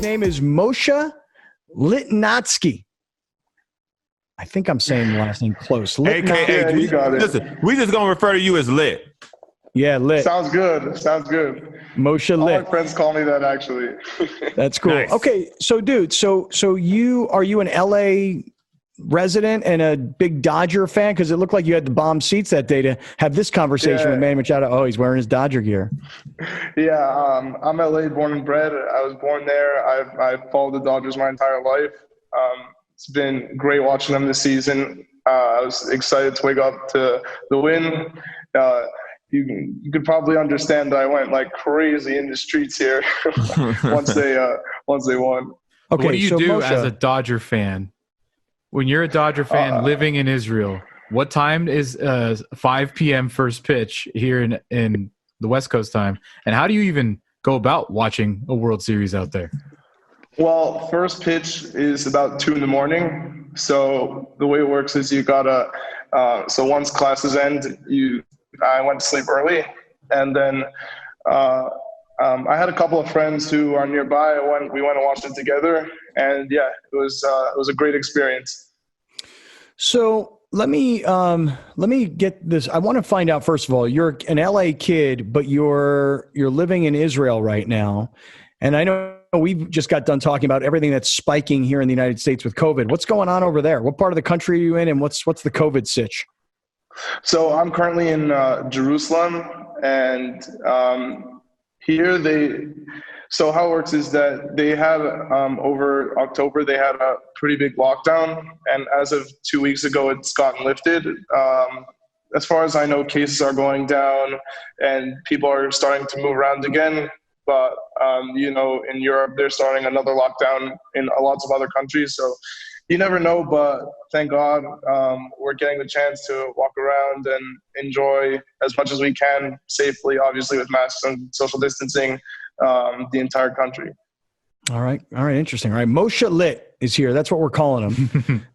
name is Moshe Litnatsky. I think I'm saying the last name close. AKA, you got it. Listen, we just gonna refer to you as Lit. Yeah, Lit. Sounds good. Sounds good. Moshe All Lit. my friends call me that, actually. That's cool. Nice. Okay, so dude, so are you an LA resident and a big Dodger fan? Because it looked like you had the bomb seats that day to have this conversation with Manny Machado. Oh, he's wearing his Dodger gear. Yeah, I'm LA born and bred. I was born there. I've followed the Dodgers my entire life. It's been great watching them this season. I was excited to wake up to the win. You could probably understand that I went like crazy in the streets here once they won. Okay, what do you do Moshe, as a Dodger fan? When you're a Dodger fan living in Israel, what time is 5 p.m. first pitch here in the West Coast time? And how do you even go about watching a World Series out there? Well, first pitch is about 2 a.m. So the way it works is you gotta. So once classes end, I went to sleep early, and then I had a couple of friends who are nearby. We went and watched it together, and yeah, it was a great experience. So let me get this. I want to find out, first of all, you're an LA kid, but you're living in Israel right now, and I know we've just got done talking about everything that's spiking here in the United States with COVID. What's going on over there? What part of the country are you in, and what's the COVID sitch? So I'm currently in Jerusalem, and here so how it works is that they had over October, they had a pretty big lockdown, and as of 2 weeks ago, it's gotten lifted. As far as I know, cases are going down, and people are starting to move around again. But, in Europe, they're starting another lockdown in lots of other countries. So you never know, but thank God we're getting the chance to walk around and enjoy as much as we can safely, obviously with masks and social distancing, the entire country. All right. Interesting. All right. Moshe Lit is here. That's what we're calling him.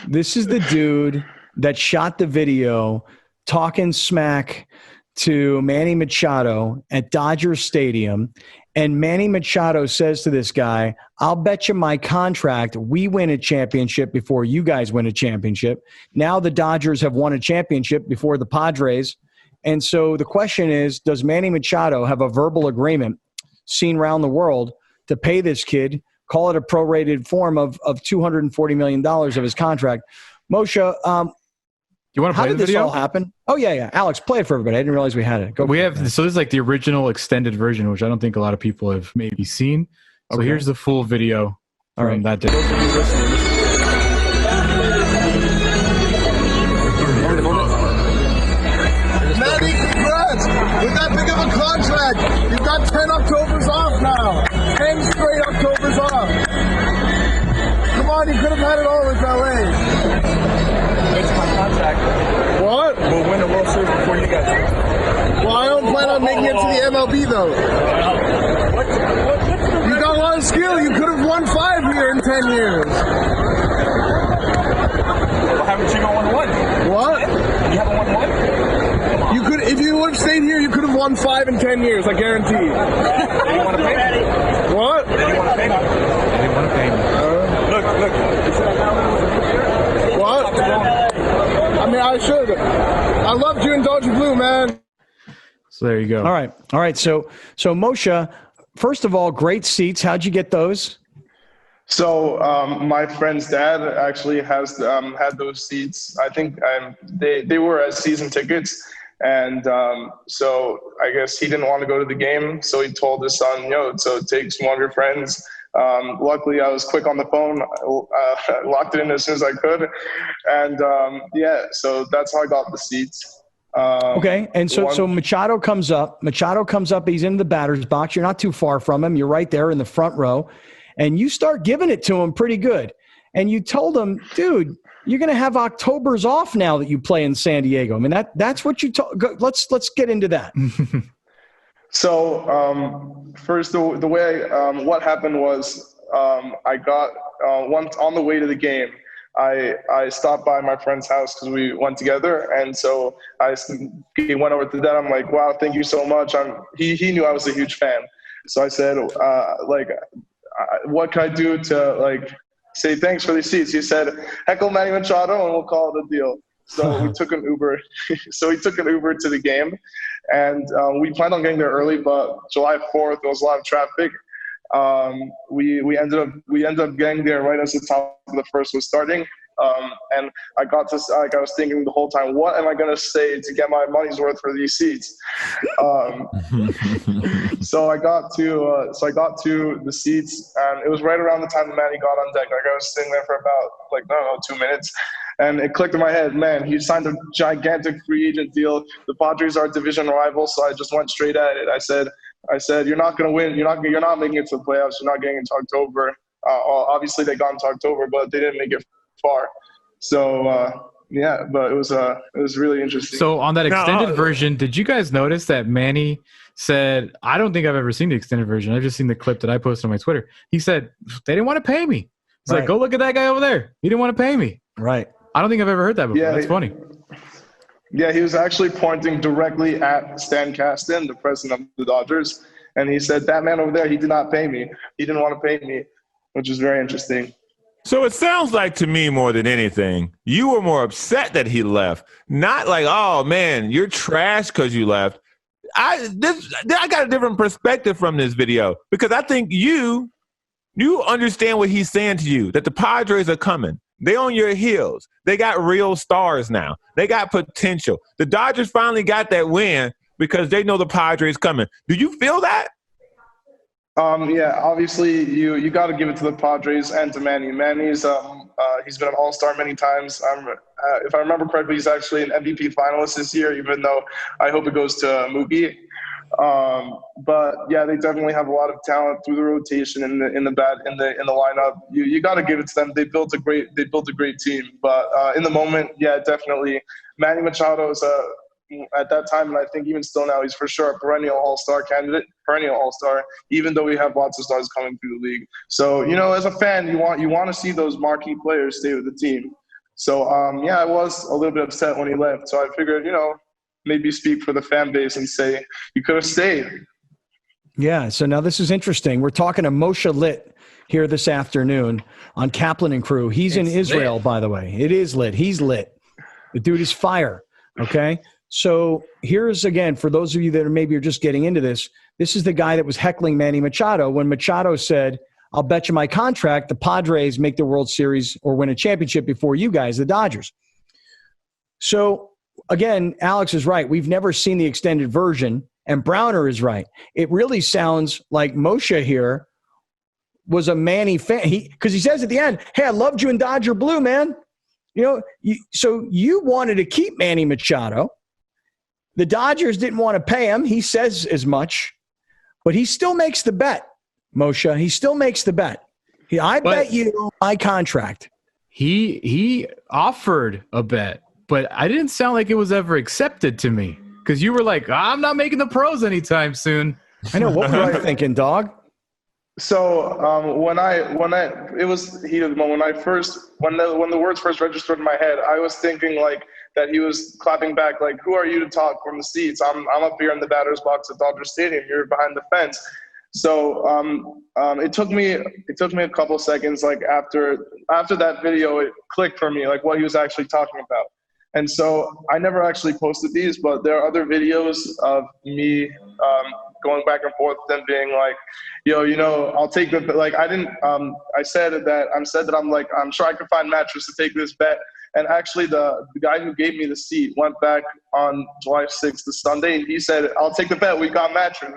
This is the dude that shot the video talking smack to Manny Machado at Dodger Stadium. And Manny Machado says to this guy, I'll bet you my contract we win a championship before you guys win a championship. Now the Dodgers have won a championship before the Padres. And so the question is, does Manny Machado have a verbal agreement seen around the world to pay this kid, call it a prorated form of $240 million of his contract? Moshe, You want to play how did the this video? all happen? Oh, yeah. Alex, play it for everybody. I didn't realize we had it. So this is like the original extended version, which I don't think a lot of people have maybe seen. So here's the full video from that day. Manny, congrats! With that big of a contract, you've got 10 Octobers off now. 10 straight Octobers off. Come on, you could have had it all with LA. It's my contract. What? We'll win the World Series before you guys. Well, I don't plan on making it to the MLB, though. You got a lot of skill. You could have won 5 here in 10 years. Well, haven't you won one? What? You haven't won one? You could, if you would have stayed here, you could have won 5 in 10 years, I guarantee. You want to pay me? What? You want to pay me? I didn't want to pay me. Look. What? I mean, I should. I loved you in Dodger Blue, man. So there you go. All right. So Moshe, first of all, great seats. How'd you get those? So my friend's dad actually has had those seats. I think they were as season tickets. And so I guess he didn't want to go to the game. So he told his son, so take one of your friends. Luckily, I was quick on the phone, locked it in as soon as I could. And so that's how I got the seats. Okay. And so Machado comes up. He's in the batter's box. You're not too far from him. You're right there in the front row. And you start giving it to him pretty good. And you told him, dude, you're going to have Octobers off now that you play in San Diego. I mean, that's what you told. Let's get into that. So first, the way what happened was I got once on the way to the game, I stopped by my friend's house because we went together, and so he went over to that. I'm like, wow, thank you so much. He knew I was a huge fan, so I said what can I do to like say thanks for these seats? He said, heckle Manny Machado and we'll call it a deal. So we took an Uber. To the game, and we planned on getting there early, but July 4th there was a lot of traffic. We ended up getting there right as the top of the first was starting. And I was thinking the whole time, what am I going to say to get my money's worth for these seats? So I got to the seats, and it was right around the time that Manny got on deck. Like I was sitting there for about 2 minutes, and it clicked in my head, man, he signed a gigantic free agent deal. The Padres are division rivals, so I just went straight at it. I said, you're not going to win. You're not making it to the playoffs. You're not getting into October. Obviously they got into October, but they didn't make it far. So but it was really interesting. So on that extended version, did you guys notice that Manny said, I don't think I've ever seen the extended version. I've just seen the clip that I posted on my Twitter. He said, they didn't want to pay me. He's like, go look at that guy over there. He didn't want to pay me. Right. I don't think I've ever heard that before. Yeah, that's funny. Yeah, he was actually pointing directly at Stan Kasten, the president of the Dodgers. And he said, that man over there, he did not pay me. He didn't want to pay me, which is very interesting. So it sounds like to me more than anything, you were more upset that he left. Not like, oh, man, you're trash because you left. I got a different perspective from this video because I think you understand what he's saying to you, that the Padres are coming. They on your heels. They got real stars now. They got potential. The Dodgers finally got that win because they know the Padres coming. Do you feel that? Yeah, obviously you got to give it to the Padres and to Manny. Manny's he's been an all-star many times. If I remember correctly, he's actually an MVP finalist this year, even though I hope it goes to Mookie. But yeah, they definitely have a lot of talent through the rotation in the lineup. You got to give it to them. They built a great team. But in the moment, yeah, definitely Manny Machado is at that time, and I think even still now, he's for sure a perennial all-star candidate, even though we have lots of stars coming through the league. So, as a fan, you want to see those marquee players stay with the team. So, yeah, I was a little bit upset when he left. So I figured, maybe speak for the fan base and say, you could have stayed. Yeah, so now this is interesting. We're talking to Moshe Lit here this afternoon on Kaplan and Crew. He's in Israel, by the way. It is lit. He's lit. The dude is fire, okay? So here's, again, for those of you that are just getting into this, this is the guy that was heckling Manny Machado when Machado said, I'll bet you my contract the Padres make the World Series or win a championship before you guys, the Dodgers. So, again, Alex is right. We've never seen the extended version, and Browner is right. It really sounds like Moshe here was a Manny fan. Because he says at the end, hey, I loved you in Dodger Blue, man. So you wanted to keep Manny Machado. The Dodgers didn't want to pay him. He says as much, but he still makes the bet, Moshe. He still makes the bet. I bet you my contract. He offered a bet, but I didn't sound like it was ever accepted to me because you were like, I'm not making the pros anytime soon. I know. What were you thinking, dog? So it was heat of the moment. When the words first registered in my head, I was thinking like that he was clapping back like, "Who are you to talk from the seats? I'm up here in the batter's box at Dodger Stadium. You're behind the fence." So it took me a couple seconds like after that video, it clicked for me like what he was actually talking about. And so I never actually posted these, but there are other videos of me going back and forth, then being like, yo, I'll take the, like, I didn't, I said that I'm sure I can find mattress to take this bet. And actually the guy who gave me the seat went back on July 6th, the Sunday, and he said, I'll take the bet. We got mattress.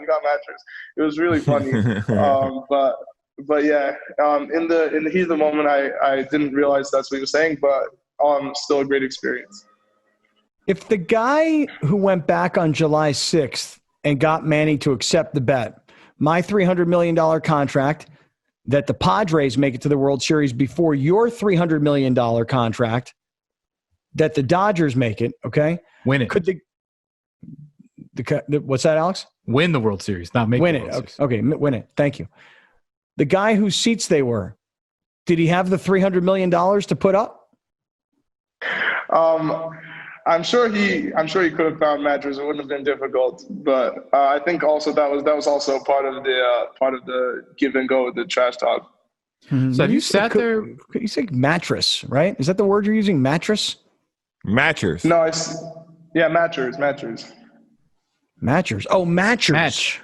It was really funny. But yeah, in the heat of the moment, I didn't realize that's what he was saying, but still a great experience. If the guy who went back on July 6th and got Manny to accept the bet, my $300 million contract, that the Padres make it to the World Series before your $300 million contract, that the Dodgers make it, okay? Win it. Could what's that, Alex? Win the World Series, not make win the World it. Series. Okay, win it. Thank you. The guy whose seats they were, did he have the $300 million to put up? I'm sure he could have found mattress. It wouldn't have been difficult, but I think also that was also part of the give and go with the trash talk. So have you sat there? You say mattress, right? Is that the word you're using? Mattress? Matchers. No, matchers. Matchers. Oh, matchers.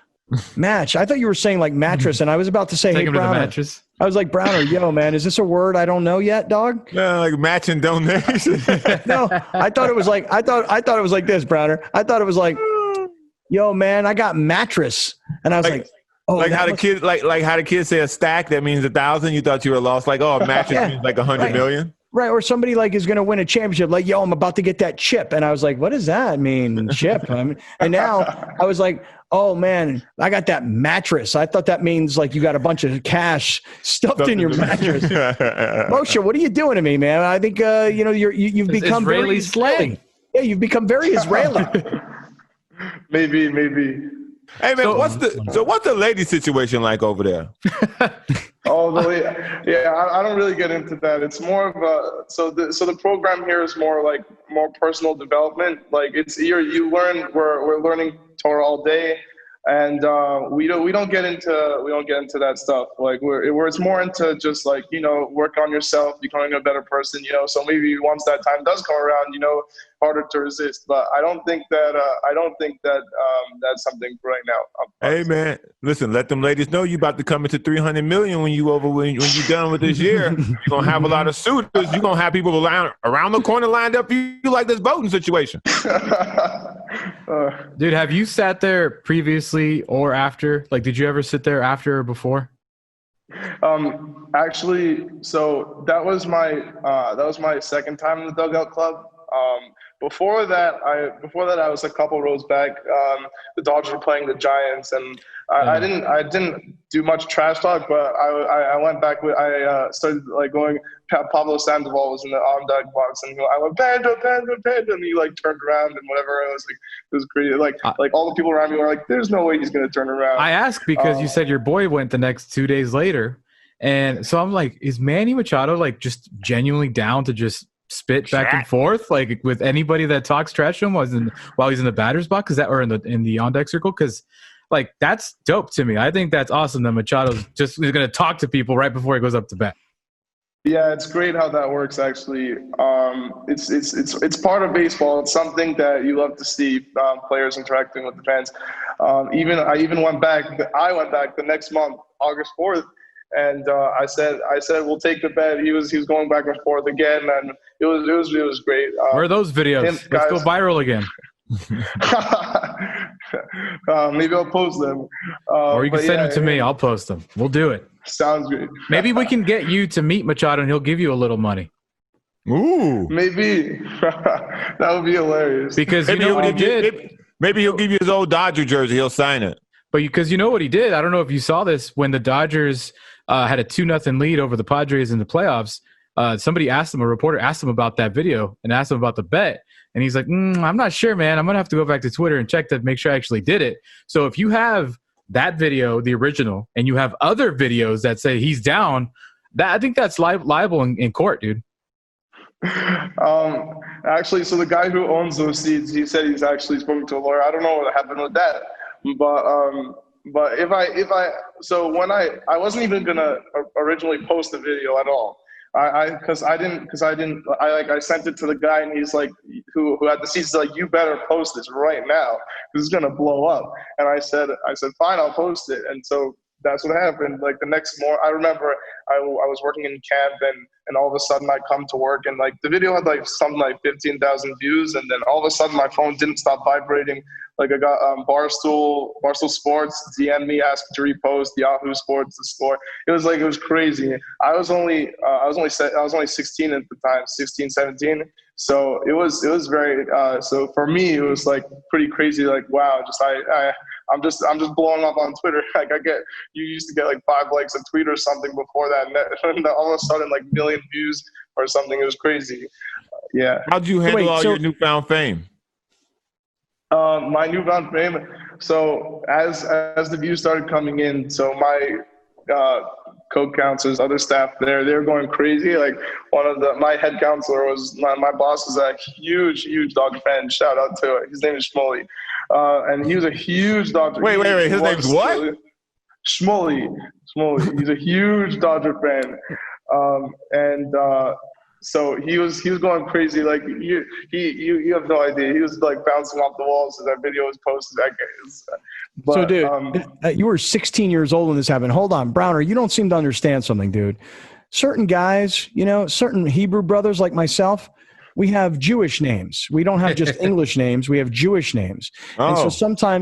Match. I thought you were saying like mattress, and I was about to say, Take hey, him to the Browner. mattress. I was like, Browner, yo, man, is this a word I don't know yet, dog? Yeah, like matching donations. No, I thought it was like it was like this, Browner. I thought it was like, yo, man, I got mattress, and I was like oh, like how the kids like how the kids say a stack that means 1,000. You thought you were lost. Like, oh, a mattress means like 100 million. Right, or somebody like is going to win a championship. Like, yo, I'm about to get that chip, and I was like, what does that mean, chip? And now I was like, oh man, I got that mattress. I thought that means like you got a bunch of cash stuffed in your mattress. Moshe, what are you doing to me, man? I think you've become Israeli very slang. Yeah, you've become very Israeli. Maybe. Hey man, what's the lady situation like over there? Oh, I don't really get into that. It's more of a so the program here is more personal development. Like you learn. We're learning Torah all day, and we don't get into that stuff. Like it's more into just like work on yourself, becoming a better person. So maybe once that time does come around, harder to resist. But I don't think that that's something right now. Hey man, listen, let them ladies know you about to come into 300 million when you're done with this year. You're gonna have a lot of suitors. You're gonna have people around the corner lined up for you like this voting situation. Dude, have you sat there previously or after? Like, did you ever sit there after or before? Actually, so that was my second time in the Dugout Club. Before that, I was a couple rows back. The Dodgers were playing the Giants, and I didn't do much trash talk, but I went back. I started like going. Pablo Sandoval was in the on deck box, and I went Panda, and he like turned around and whatever. It was crazy. Like all the people around me were like, "There's no way he's gonna turn around." I asked because you said your boy went the next 2 days later, and so I'm like, is Manny Machado like just genuinely down to just spit back and forth like with anybody that talks trash to him while he's in the batter's box? Is that or in the on deck circle? Because like that's dope to me. I think that's awesome that Machado's just is going to talk to people right before he goes up to bat. Yeah, it's great how that works. Actually, it's part of baseball. It's something that you love to see players interacting with the fans. I went back the next month, August 4th. And I said we'll take the bet. He was going back and forth again, and it was great. Where are those videos? Let's go viral again. Maybe I'll post them. Or you can send them to me. I'll post them. We'll do it. Sounds great. Maybe we can get you to meet Machado, and he'll give you a little money. Ooh, maybe that would be hilarious. Because you know what he did. Maybe he'll give you his old Dodger jersey. He'll sign it. But because you know what he did. I don't know if you saw this when the Dodgers had a 2-0 lead over the Padres in the playoffs. A reporter asked him about that video and asked him about the bet. And he's like, I'm not sure, man. I'm going to have to go back to Twitter and check to make sure I actually did it. So if you have that video, the original, and you have other videos that say he's down, I think that's liable in court, dude. Actually, so the guy who owns those seeds, he said he's actually spoken to a lawyer. I don't know what happened with that. But when I wasn't even gonna originally post the video at all. I sent it to the guy, and he's like, who had the seats, like, you better post this right now. This is gonna blow up. And I said, fine, I'll post it. And so that's what happened. Like the next morning, I remember I was working in camp, and all of a sudden I come to work, and like the video had like something like 15,000 views, and then all of a sudden my phone didn't stop vibrating. Like I got Barstool Sports DM me, asked to repost, Yahoo Sports, the score. It was crazy. I was only 16 at the time, 16, 17. So it was very. So for me, it was like pretty crazy. Like wow, I'm just blowing up on Twitter. Like you used to get like 5 likes a tweet or something before that, and all of a sudden like 1 million views or something. It was crazy. Yeah. How'd you handle your newfound fame? My newfound fame. So as the views started coming in, so my co-counselors, other staff there. They were going crazy. Like my head counselor was my boss was a huge Dodger fan. Shout out to it. His name is Shmuley, and he was a huge Dodger. Wait. His name's what? Shmuley. He's a huge Dodger fan, so he was going crazy. Like you have no idea. He was like bouncing off the walls as that video was posted. But, so, dude, you were 16 years old when this happened. Hold on, Browner. You don't seem to understand something, dude. Certain guys, certain Hebrew brothers like myself, we have Jewish names. We don't have just English names. We have Jewish names. Oh. And so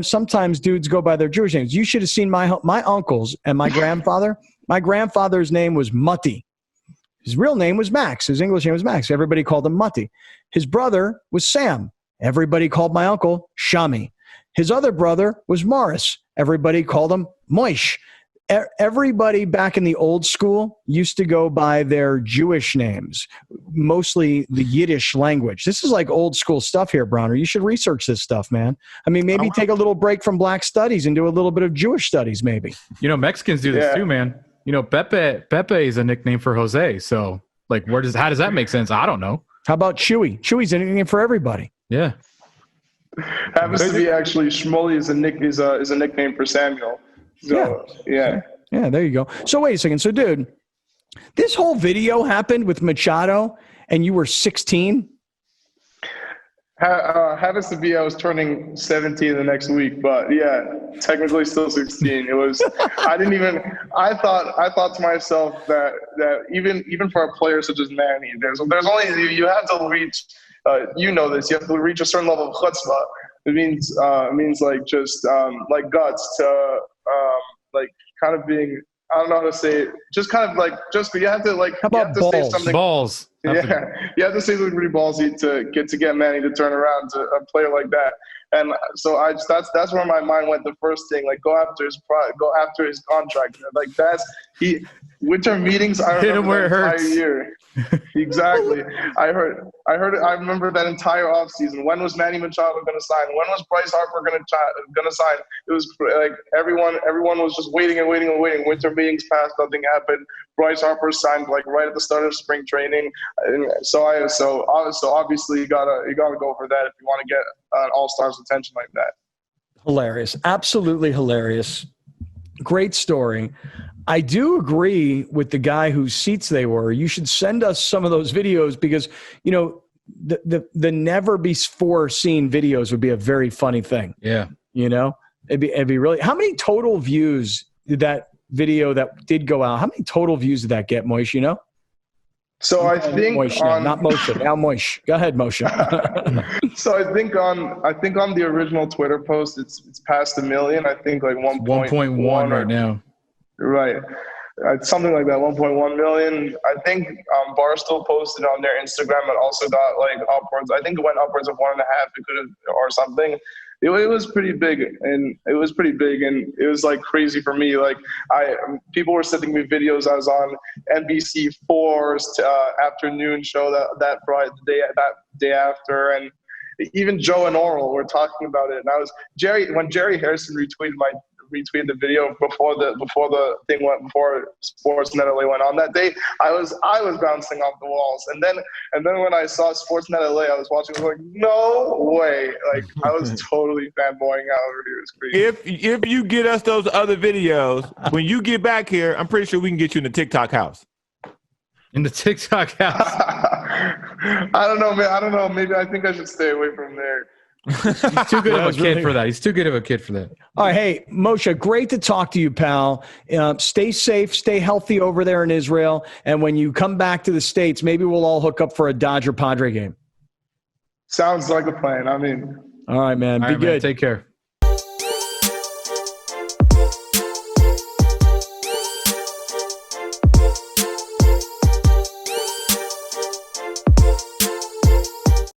sometimes dudes go by their Jewish names. You should have seen my uncles and my grandfather. My grandfather's name was Mutty. His real name was Max. His English name was Max. Everybody called him Mutty. His brother was Sam. Everybody called my uncle Shami. His other brother was Morris. Everybody called him Moish. Everybody back in the old school used to go by their Jewish names, mostly the Yiddish language. This is like old school stuff here, Browner. You should research this stuff, man. I mean, maybe take a little break from black studies and do a little bit of Jewish studies, maybe. Mexicans do this too, man. Pepe is a nickname for Jose. So, like, how does that make sense? I don't know. How about Chewy? Chewy's a nickname for everybody. Yeah. Happens to be actually Shmuley is a nickname for Samuel. So, yeah. There you go. So wait a second. So, dude, this whole video happened with Machado, and you were 16. Happens to be I was turning 17 the next week, but yeah, technically still 16. It was. I thought to myself that even for a player such as Manny, there's only you have to reach. You know this. You have to reach a certain level of chutzpah. It means like just like guts to like kind of being. I don't know how to say it. Just kind of like you have to like. How about you have to balls? Say something. Balls. Yeah, you have to say something pretty ballsy to get Manny to turn around to a player like that. And so that's where my mind went. The first thing, like go after his contract. Like winter meetings. I hit him where it hurts. Year. Exactly. I remember that entire offseason. When was Manny Machado going to sign? When was Bryce Harper going to sign? It was like everyone was just waiting and waiting and waiting. Winter meetings passed, nothing happened. Bryce Harper signed like right at the start of spring training. And so obviously you gotta go for that if you want to get an all-star's attention like that. Hilarious. Absolutely hilarious. Great story. I do agree with the guy whose seats they were. You should send us some of those videos because, the never before seen videos would be a very funny thing. Yeah. It'd be really, how many total views did that video that did go out? How many total views did that get, Moish, So I think Moish, not Moshe. Now Moish. Go ahead, Moshe. So I think on the original Twitter post, it's past 1 million. I think like 1.1 right now. Right. Something like that, 1.1 million. I think Barstool posted on their Instagram and also got like upwards. I think it went upwards of 1.5. It could have or something. It was pretty big, and it was like crazy for me. Like people were sending me videos. I was on NBC4's afternoon show that Friday, that day after, and even Joe and Oral were talking about it. And when Jerry Harrison retweeted the video before Sportsnet LA went on that day, I was bouncing off the walls. And then when I saw Sportsnet LA, I was watching, I was like, no way. Like I was totally fanboying out over here. It was crazy. If you get us those other videos, when you get back here, I'm pretty sure we can get you in the TikTok house. In the TikTok house. I don't know, man. I don't know. Maybe I think I should stay away from there. He's too good of a kid for that. He's too good of a kid for that. All right. Hey, Moshe, great to talk to you, pal. Stay safe, stay healthy over there in Israel. And when you come back to the States, maybe we'll all hook up for a Dodger Padre game. Sounds like a plan. I'm in. All right, man. Be good. Take care.